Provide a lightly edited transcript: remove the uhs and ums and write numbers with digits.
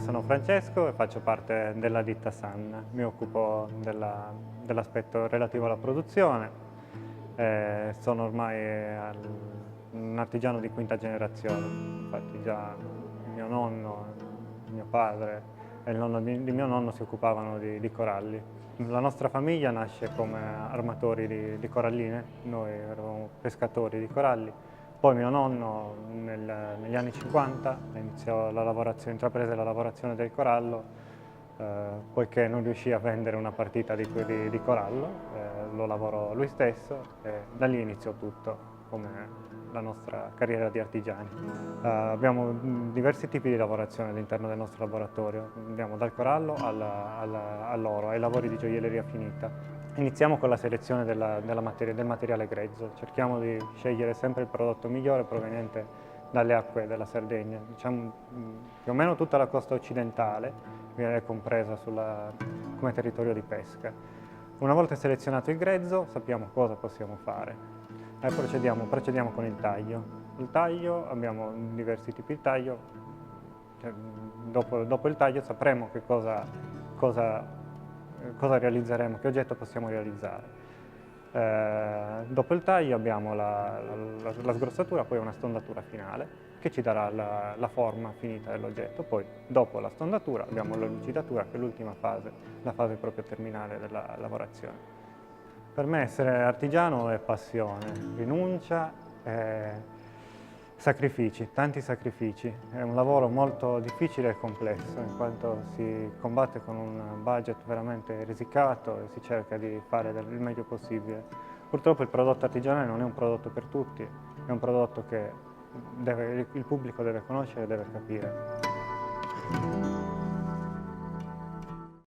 Sono Francesco e faccio parte della ditta San. Mi occupo dell'aspetto relativo alla produzione. Sono ormai un artigiano di quinta generazione. Infatti già mio nonno, mio padre e il nonno di mio nonno si occupavano di coralli. La nostra famiglia nasce come armatori di coralline, noi eravamo pescatori di coralli. Poi mio nonno negli anni 50 intraprese la lavorazione del corallo, poiché non riuscì a vendere una partita di corallo, lo lavorò lui stesso e da lì iniziò tutto come la nostra carriera di artigiani. Abbiamo diversi tipi di lavorazione all'interno del nostro laboratorio, andiamo dal corallo all'oro, ai lavori di gioielleria finita. Iniziamo con la selezione del materiale grezzo, cerchiamo di scegliere sempre il prodotto migliore proveniente dalle acque della Sardegna. Diciamo, più o meno tutta la costa occidentale viene compresa come territorio di pesca. Una volta selezionato il grezzo sappiamo cosa possiamo fare e procediamo con il taglio. Il taglio, abbiamo diversi tipi di taglio, dopo il taglio sapremo cosa realizzeremo, che oggetto possiamo realizzare. Dopo il taglio abbiamo la sgrossatura, poi una stondatura finale che ci darà la forma finita dell'oggetto. Poi dopo la stondatura abbiamo la lucidatura, che è l'ultima fase, la fase proprio terminale della lavorazione. Per me essere artigiano è passione, rinuncia e sacrifici, tanti sacrifici. È un lavoro molto difficile e complesso, in quanto si combatte con un budget veramente risicato e si cerca di fare il meglio possibile. Purtroppo il prodotto artigianale non è un prodotto per tutti, è un prodotto che il pubblico deve conoscere e deve capire.